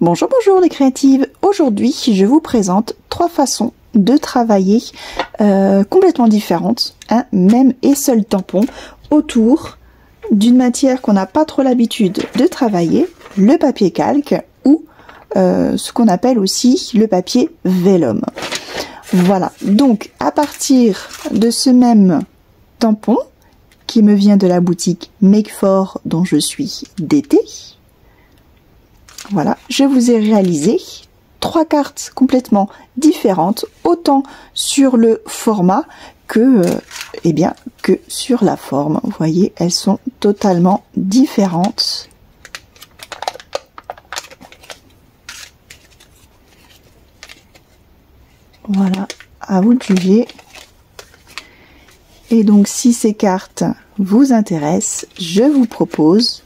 Bonjour, bonjour les créatives. Aujourd'hui, je vous présente 3 façons de travailler complètement différentes, même et seul tampon, autour d'une matière qu'on n'a pas trop l'habitude de travailler, le papier calque ou ce qu'on appelle aussi le papier vellum. Voilà, donc à partir de ce même tampon qui me vient de la boutique Make For dont je suis d'été, voilà, je vous ai réalisé 3 cartes complètement différentes, autant sur le format que, que sur la forme. Vous voyez, elles sont totalement différentes. Voilà, à vous de juger. Et donc, si ces cartes vous intéressent, je vous propose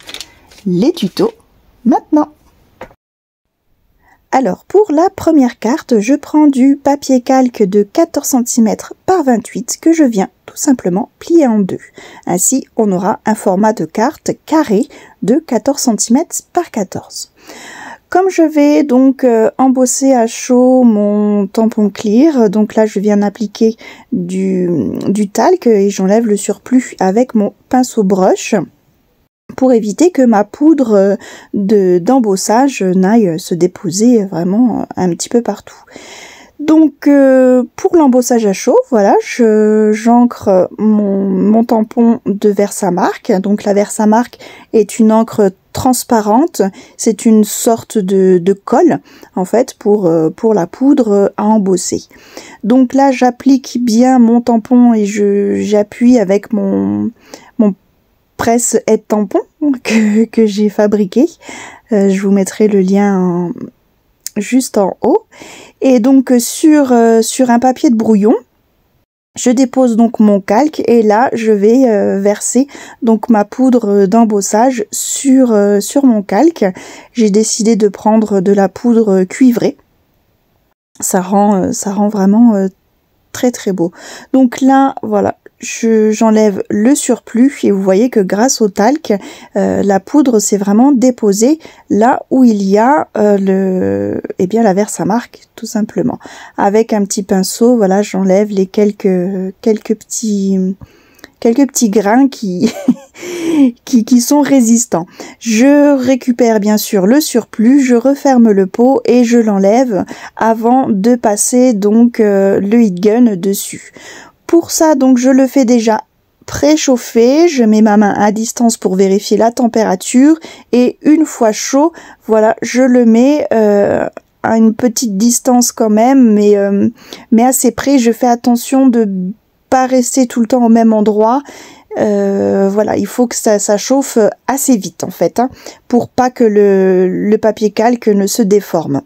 les tutos maintenant. Alors, pour la première carte, je prends du papier calque de 14 cm par 28 que je viens tout simplement plier en deux. Ainsi, on aura un format de carte carré de 14 cm par 14. Comme je vais donc embosser à chaud mon tampon clear, donc là je viens appliquer du talc et j'enlève le surplus avec mon pinceau brush pour éviter que ma poudre d'embossage n'aille se déposer vraiment un petit peu partout. Donc pour l'embossage à chaud, voilà, j'encre mon tampon de Versamark. Donc la Versamark est une encre transparente, c'est une sorte de colle en fait pour la poudre à embosser. Donc là j'applique bien mon tampon et j'appuie avec mon presse aide tampon que j'ai fabriqué. Je vous mettrai le lien juste en haut. Et donc sur un papier de brouillon, je dépose donc mon calque et là je vais verser donc ma poudre d'embossage sur mon calque. J'ai décidé de prendre de la poudre cuivrée. Ça rend vraiment très très beau. Donc là voilà, j'enlève le surplus et vous voyez que grâce au talc, la poudre s'est vraiment déposée là où il y a la Versamark tout simplement. Avec un petit pinceau, voilà, j'enlève les quelques petits grains qui qui sont résistants. Je récupère bien sûr le surplus, je referme le pot et je l'enlève avant de passer donc le heat gun dessus. Pour ça, donc, je le fais déjà préchauffer. Je mets ma main à distance pour vérifier la température. Et une fois chaud, voilà, je le mets à une petite distance quand même, mais assez près. Je fais attention de pas rester tout le temps au même endroit. Voilà, il faut que ça chauffe assez vite en fait, pour pas que le papier calque ne se déforme.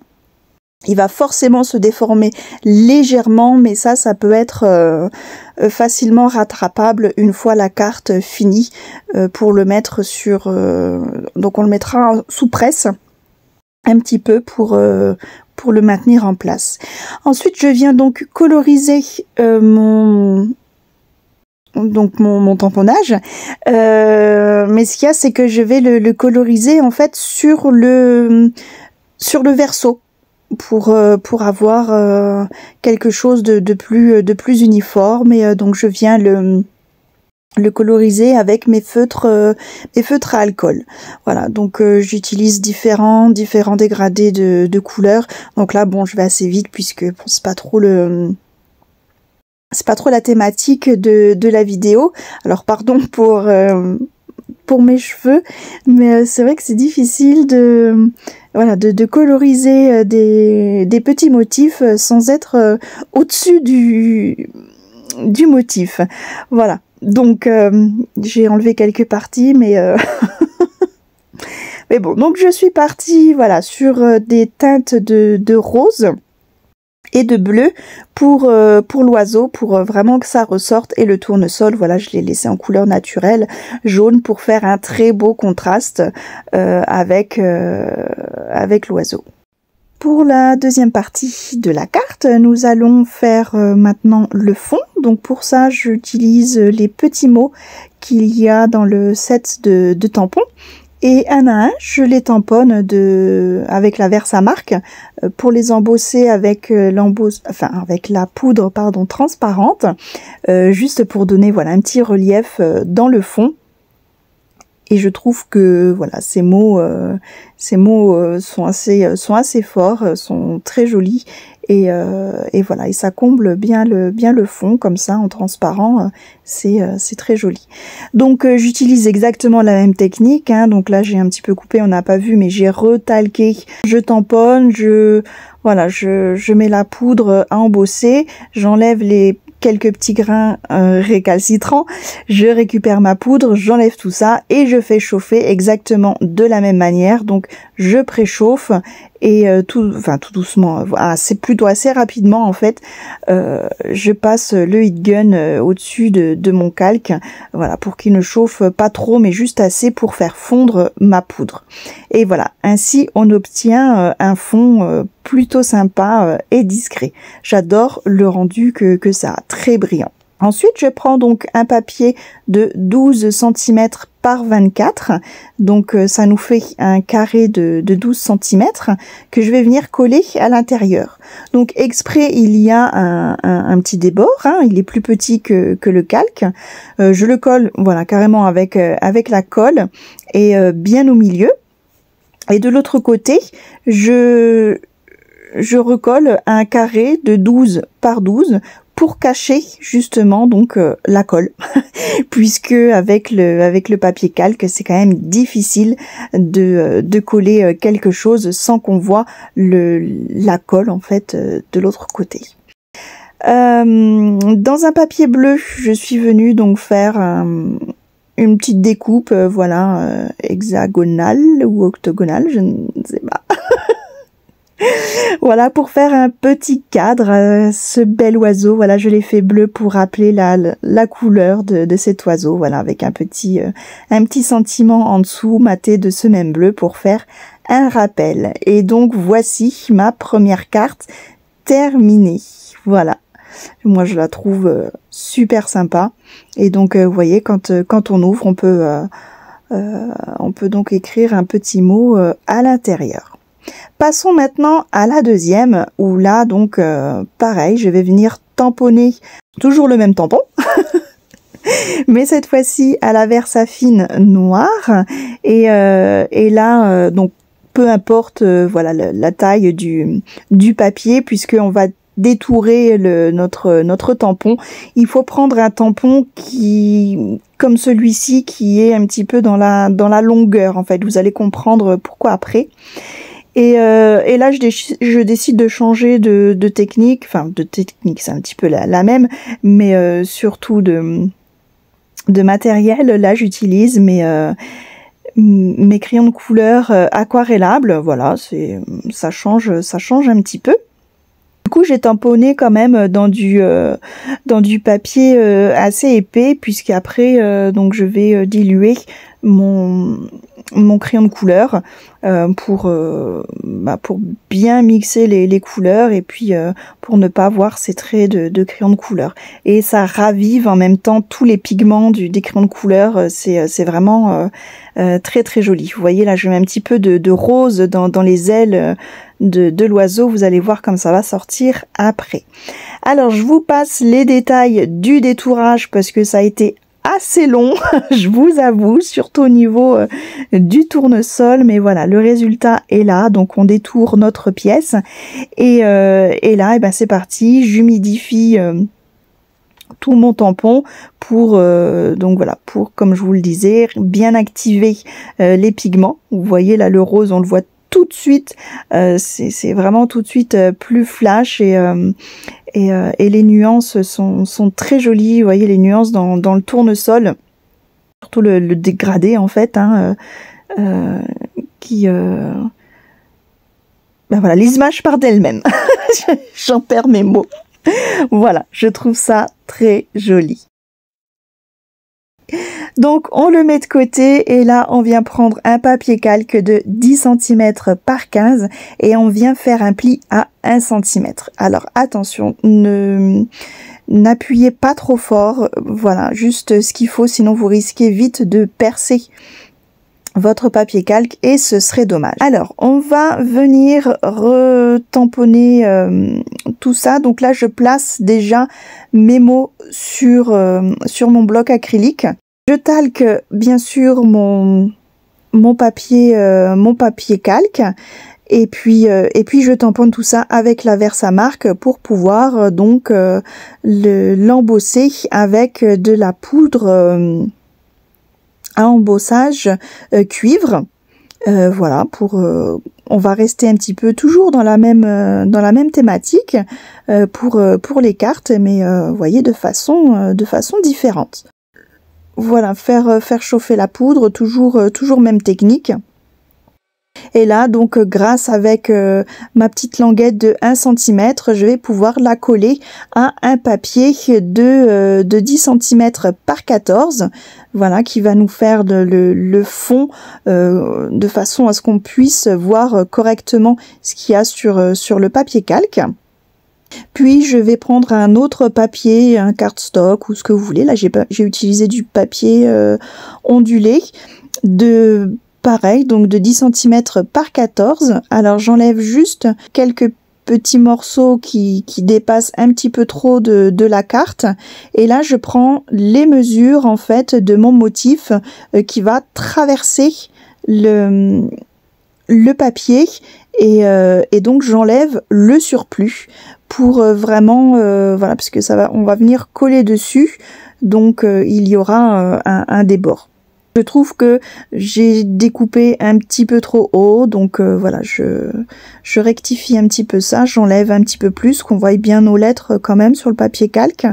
Il va forcément se déformer légèrement, mais ça peut être facilement rattrapable une fois la carte finie pour le mettre sur... donc on le mettra sous presse un petit peu pour le maintenir en place. Ensuite, je viens donc coloriser mon tamponnage, mais ce qu'il y a, c'est que je vais le coloriser en fait sur le verso. Pour avoir quelque chose de plus uniforme, et donc je viens le coloriser avec mes feutres à alcool. Voilà, donc j'utilise différents dégradés de couleurs. Donc là bon, je vais assez vite puisque bon, c'est pas trop la thématique de la vidéo. Alors pardon pour mes cheveux, mais c'est vrai que c'est difficile de coloriser des petits motifs sans être au-dessus du motif. Voilà, donc j'ai enlevé quelques parties, mais mais bon, donc je suis partie voilà sur des teintes de rose et de bleu pour l'oiseau, pour vraiment que ça ressorte, et le tournesol, voilà, je l'ai laissé en couleur naturelle jaune pour faire un très beau contraste avec l'oiseau. Pour la deuxième partie de la carte, nous allons faire maintenant le fond. Donc pour ça, j'utilise les petits mots qu'il y a dans le set de tampons. Et un à un, je les tamponne avec la Versamark pour les embosser avec avec la poudre transparente, juste pour donner voilà un petit relief dans le fond. Et je trouve que voilà ces mots sont assez forts, sont très jolis et voilà, et ça comble bien le fond comme ça en transparent, c'est très joli. Donc j'utilise exactement la même technique, hein. Donc là j'ai un petit peu coupé, on n'a pas vu, mais j'ai retalqué, je tamponne, je mets la poudre à embosser, j'enlève les quelques petits grains récalcitrants, je récupère ma poudre, j'enlève tout ça et je fais chauffer exactement de la même manière. Donc je préchauffe et tout doucement, c'est plutôt assez rapidement en fait, je passe le heat gun au-dessus de mon calque, voilà, pour qu'il ne chauffe pas trop mais juste assez pour faire fondre ma poudre. Et voilà, ainsi on obtient un fond plutôt sympa et discret. J'adore le rendu que ça a, très brillant. Ensuite, je prends donc un papier de 12 cm par 24, donc ça nous fait un carré de 12 cm que je vais venir coller à l'intérieur. Donc exprès, il y a un petit débord, hein, il est plus petit que le calque. Je le colle, voilà, carrément avec la colle et bien au milieu. Et de l'autre côté, je recolle un carré de 12 par 12 pour cacher justement donc la colle, puisque avec le papier calque c'est quand même difficile de coller quelque chose sans qu'on voit la colle en fait de l'autre côté. Dans un papier bleu, je suis venue donc faire une petite découpe, voilà, hexagonale ou octogonale, je ne sais pas. Voilà, pour faire un petit cadre, ce bel oiseau, voilà, je l'ai fait bleu pour rappeler la couleur de cet oiseau, voilà, avec un petit sentiment en dessous maté de ce même bleu pour faire un rappel. Et donc voici ma première carte terminée, voilà. Moi je la trouve super sympa et donc vous voyez quand on ouvre on peut donc écrire un petit mot à l'intérieur. Passons maintenant à la deuxième où là donc pareil, je vais venir tamponner toujours le même tampon mais cette fois-ci à la Versafine noire et là donc peu importe voilà la taille du papier puisque on va détourer notre tampon. Il faut prendre un tampon qui comme celui-ci qui est un petit peu dans la longueur en fait. Vous allez comprendre pourquoi après. Et là je décide de changer de technique, enfin de technique c'est un petit peu la même, mais surtout de matériel. Là j'utilise mes crayons de couleur aquarellables, voilà, ça change un petit peu. Du coup, j'ai tamponné quand même dans du papier assez épais, puisqu'après donc je vais diluer mon crayon de couleur pour bien mixer les couleurs et puis pour ne pas voir ces traits de crayon de couleur. Et ça ravive en même temps tous les pigments des crayons de couleur. C'est vraiment très très joli. Vous voyez là, je mets un petit peu de rose dans les ailes de l'oiseau. Vous allez voir comme ça va sortir après. Alors je vous passe les détails du détourage parce que ça a été assez long, je vous avoue, surtout au niveau du tournesol, mais voilà, le résultat est là. Donc on détourne notre pièce et là, c'est parti, j'humidifie tout mon tampon pour donc voilà, pour, comme je vous le disais, bien activer les pigments. Vous voyez là, le rose, on le voit tout de suite, c'est vraiment tout de suite plus flash et les nuances sont très jolies. Vous voyez les nuances dans le tournesol, surtout le dégradé en fait, hein, qui voilà, les images partent d'elles-mêmes. J'en perds mes mots. Voilà, je trouve ça très joli. Donc on le met de côté et là on vient prendre un papier calque de 10 cm par 15 et on vient faire un pli à 1 cm. Alors attention, n'appuyez pas trop fort, voilà, juste ce qu'il faut, sinon vous risquez vite de percer votre papier calque et ce serait dommage. Alors, on va venir retamponner tout ça. Donc là, je place déjà mes mots sur mon bloc acrylique. Je talque bien sûr mon papier calque. Et puis je tamponne tout ça avec la Versamark pour pouvoir donc l'embosser avec de la poudre à embossage cuivre. Voilà, on va rester un petit peu toujours dans la même thématique pour les cartes, mais vous voyez, de façon différente. Voilà, faire chauffer la poudre, toujours même technique. Et là, donc, grâce avec ma petite languette de 1 cm, je vais pouvoir la coller à un papier de 10 cm par 14. Voilà, qui va nous faire le fond de façon à ce qu'on puisse voir correctement ce qu'il y a sur le papier calque. Puis, je vais prendre un autre papier, un cardstock ou ce que vous voulez. Là, j'ai utilisé du papier ondulé pareil, donc de 10 cm par 14. Alors j'enlève juste quelques petits morceaux qui dépassent un petit peu trop de la carte. Et là, je prends les mesures en fait de mon motif qui va traverser le papier et donc j'enlève le surplus pour vraiment voilà, parce que on va venir coller dessus, donc il y aura un débord. Je trouve que j'ai découpé un petit peu trop haut, donc voilà, je rectifie un petit peu ça, j'enlève un petit peu plus, qu'on voie bien nos lettres quand même sur le papier calque.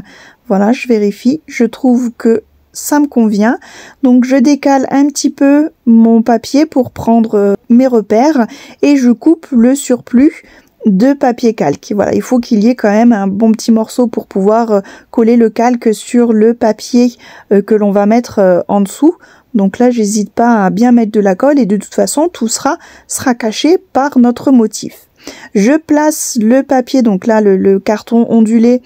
Voilà, je vérifie, je trouve que ça me convient. Donc je décale un petit peu mon papier pour prendre mes repères et je coupe le surplus de papier calque. Voilà, il faut qu'il y ait quand même un bon petit morceau pour pouvoir coller le calque sur le papier que l'on va mettre en dessous. Donc là, j'hésite pas à bien mettre de la colle et de toute façon, tout sera caché par notre motif. Je place le papier, donc là, le carton ondulé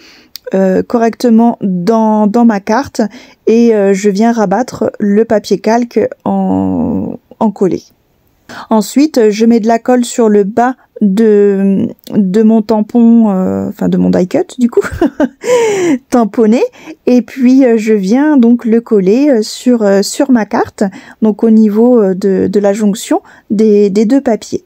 correctement dans ma carte et je viens rabattre le papier calque en collé. Ensuite, je mets de la colle sur le bas de mon tampon, enfin de mon die cut du coup, tamponné, et puis je viens donc le coller sur ma carte, donc au niveau de la jonction des deux papiers.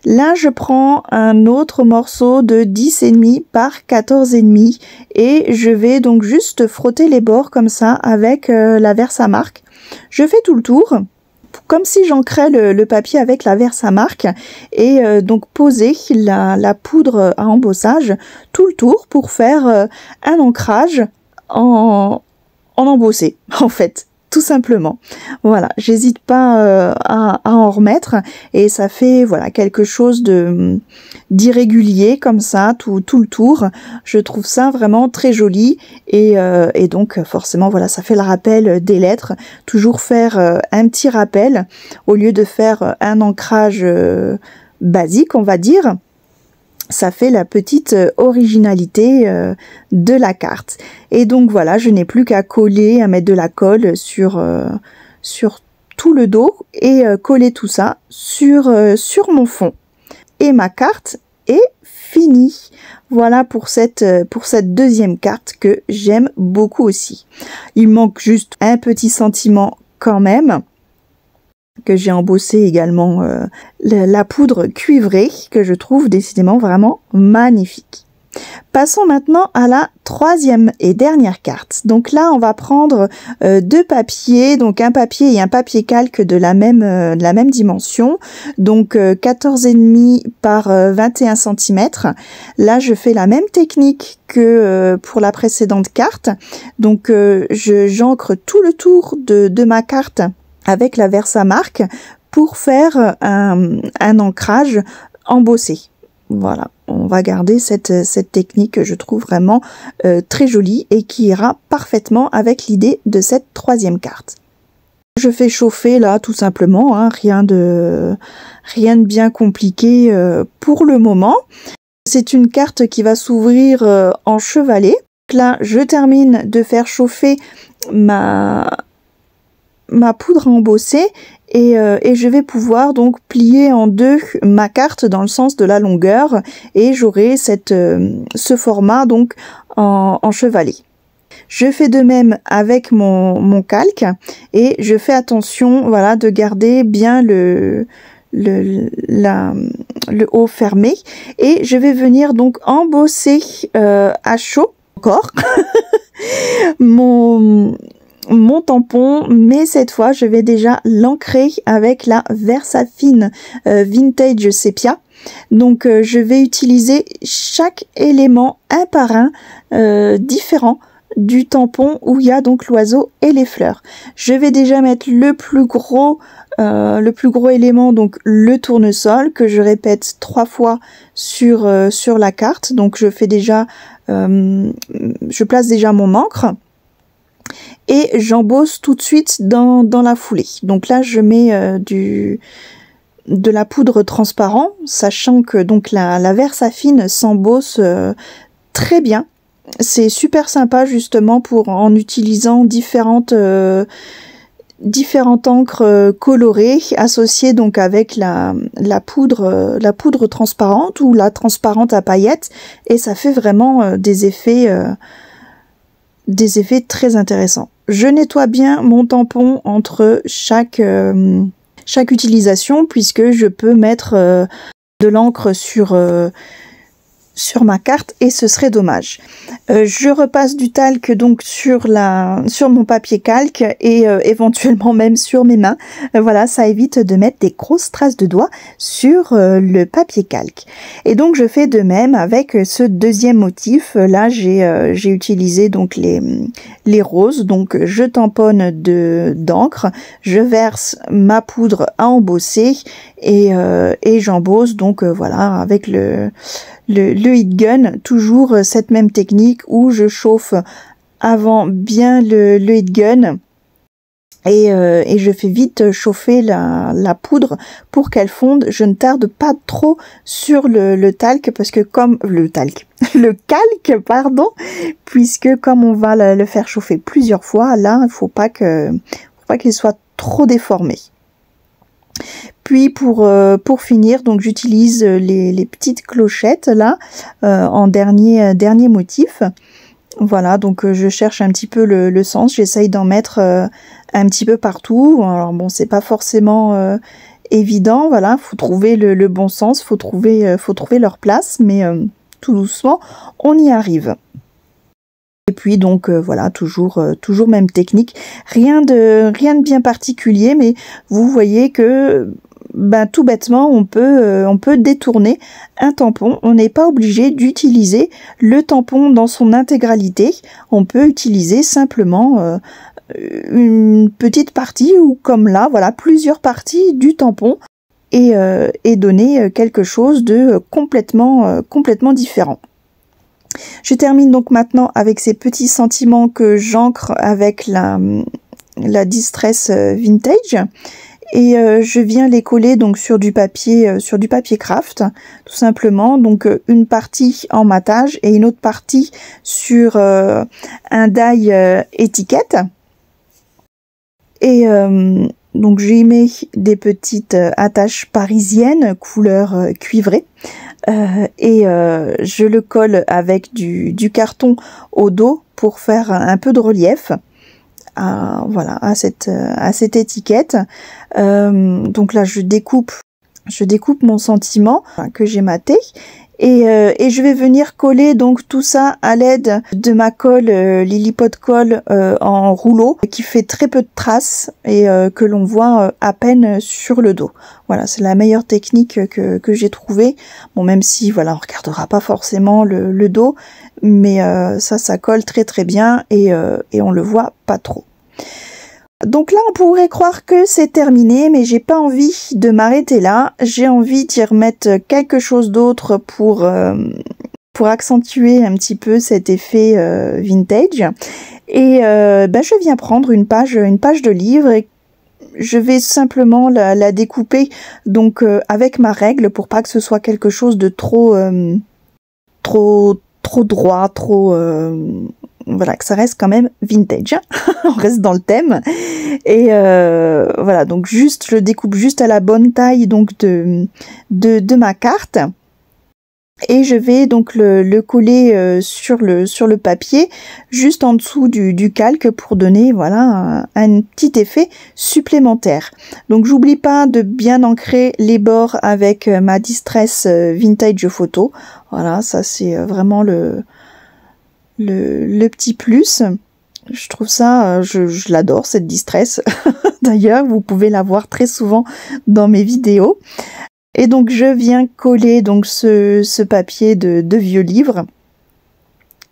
Là, je prends un autre morceau de 10,5 par 14,5 et je vais donc juste frotter les bords comme ça avec la Versamark. Je fais tout le tour, comme si j'ancrais le papier avec la Versamark et donc poser la poudre à embossage tout le tour pour faire un ancrage en embossé en fait, tout simplement. Voilà, j'hésite pas à en remettre et ça fait voilà quelque chose d'irrégulier comme ça tout le tour. Je trouve ça vraiment très joli et donc forcément voilà, ça fait le rappel des lettres. Toujours faire un petit rappel au lieu de faire un ancrage basique, on va dire. Ça fait la petite originalité de la carte. Et donc voilà, je n'ai plus qu'à coller, à mettre de la colle sur tout le dos et coller tout ça sur mon fond. Et ma carte est finie. Voilà pour cette deuxième carte que j'aime beaucoup aussi. Il manque juste un petit sentiment quand même, que j'ai embossé également la poudre cuivrée que je trouve décidément vraiment magnifique. Passons maintenant à la troisième et dernière carte. Donc là, on va prendre deux papiers, donc un papier et un papier calque de la même dimension, donc 14,5 par 21 cm. Là, je fais la même technique que pour la précédente carte. Donc, j'encre tout le tour de ma carte avec la Versamark pour faire un ancrage embossé. Voilà, on va garder cette technique que je trouve vraiment très jolie et qui ira parfaitement avec l'idée de cette troisième carte. Je fais chauffer là tout simplement, hein, rien de bien compliqué pour le moment. C'est une carte qui va s'ouvrir en chevalet. Là, je termine de faire chauffer ma ma poudre à embosser et je vais pouvoir donc plier en deux ma carte dans le sens de la longueur et j'aurai ce format donc en chevalet. Je fais de même avec mon calque et je fais attention, voilà, de garder bien le haut fermé et je vais venir donc embosser à chaud encore mon tampon, mais cette fois je vais déjà l'ancrer avec la Versafine Vintage Sepia. Donc je vais utiliser chaque élément un par un différent du tampon où il y a donc l'oiseau et les fleurs. Je vais déjà mettre le plus gros élément, donc le tournesol, que je répète 3 fois sur la carte. Donc je fais déjà, je place déjà mon encre et j'embosse tout de suite dans la foulée. Donc là je mets de la poudre transparent, sachant que donc la Versafine s'embosse très bien. C'est super sympa justement en utilisant différentes encres colorées associées donc avec la poudre transparente ou la transparente à paillettes et ça fait vraiment des effets très intéressants. Je nettoie bien mon tampon entre chaque utilisation puisque je peux mettre de l'encre sur ma carte et ce serait dommage. Je repasse du talc donc sur mon papier calque et éventuellement même sur mes mains. Voilà, ça évite de mettre des grosses traces de doigts sur le papier calque. Et donc je fais de même avec ce deuxième motif. Là j'ai utilisé donc les roses. Donc je tamponne d'encre, je verse ma poudre à embosser et j'embosse donc voilà avec le heat gun, toujours cette même technique où je chauffe avant bien le heat gun et je fais vite chauffer la poudre pour qu'elle fonde. Je ne tarde pas trop sur le talc parce que le calque pardon, puisque comme on va le faire chauffer plusieurs fois, là il faut pas qu'il soit trop déformé. Puis pour finir, donc j'utilise les petites clochettes là en dernier motif. Voilà, donc je cherche un petit peu le sens, j'essaye d'en mettre un petit peu partout. Alors bon, c'est pas forcément évident, voilà, faut trouver le bon sens, faut trouver leur place, mais tout doucement, on y arrive. Et puis donc voilà, toujours même technique, rien de bien particulier, mais vous voyez que tout bêtement on peut détourner un tampon. On n'est pas obligé d'utiliser le tampon dans son intégralité, on peut utiliser simplement une petite partie ou comme là, voilà, plusieurs parties du tampon et donner quelque chose de complètement différent. Je termine donc maintenant avec ces petits sentiments que j'ancre avec la Distress Vintage et je viens les coller donc sur du papier craft tout simplement. Donc une partie en matage et une autre partie sur un die étiquette et donc j'y mets des petites attaches parisiennes couleur cuivrée. Et je le colle avec du carton au dos pour faire un peu de relief voilà, à cette étiquette. Donc là je découpe mon sentiment que j'ai maté et je vais venir coller donc tout ça à l'aide de ma colle Lilliput Colle en rouleau qui fait très peu de traces et que l'on voit à peine sur le dos. Voilà, c'est la meilleure technique que j'ai trouvée. Bon, même si voilà, on regardera pas forcément le dos, mais ça colle très bien et on le voit pas trop. Donc là, on pourrait croire que c'est terminé, mais j'ai pas envie de m'arrêter là. J'ai envie d'y remettre quelque chose d'autre pour accentuer un petit peu cet effet vintage. Et je viens prendre une page de livre et je vais simplement la découper donc avec ma règle pour pas que ce soit quelque chose de trop droit, voilà, que ça reste quand même vintage, hein. On reste dans le thème. Et voilà, donc juste, je découpe juste à la bonne taille donc de ma carte. Et je vais donc le coller sur le papier, juste en dessous du calque pour donner voilà un petit effet supplémentaire. Donc j'oublie pas de bien ancrer les bords avec ma Distress Vintage Photo. Voilà, ça c'est vraiment le petit plus. Je trouve ça, je l'adore cette Distress. D'ailleurs, vous pouvez la voir très souvent dans mes vidéos. Et donc je viens coller donc ce papier de vieux livre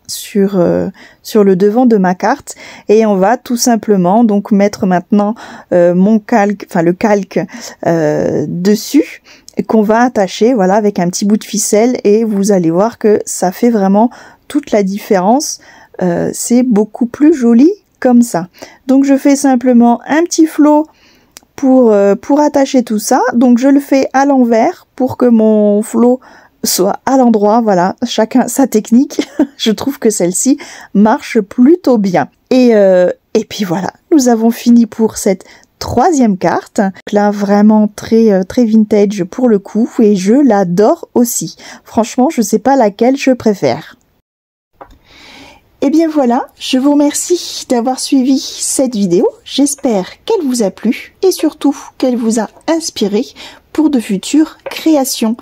sur le devant de ma carte, et on va tout simplement donc mettre maintenant mon calque, enfin le calque dessus, qu'on va attacher voilà avec un petit bout de ficelle, et vous allez voir que ça fait vraiment toute la différence. C'est beaucoup plus joli comme ça. Donc je fais simplement un petit flot pour attacher tout ça. Donc je le fais à l'envers pour que mon flot soit à l'endroit. Voilà, chacun sa technique. Je trouve que celle-ci marche plutôt bien. Et puis voilà, nous avons fini pour cette troisième carte. Là, vraiment très vintage pour le coup, et je l'adore aussi. Franchement, je sais pas laquelle je préfère. Et bien voilà, je vous remercie d'avoir suivi cette vidéo. J'espère qu'elle vous a plu et surtout qu'elle vous a inspiré pour de futures créations.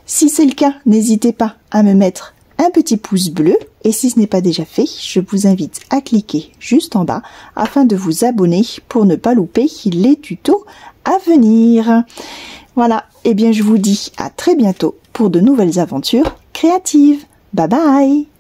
Si c'est le cas, n'hésitez pas à me mettre un petit pouce bleu, et si ce n'est pas déjà fait, je vous invite à cliquer juste en bas afin de vous abonner pour ne pas louper les tutos à venir. Voilà, et bien je vous dis à très bientôt pour de nouvelles aventures créatives. Bye bye!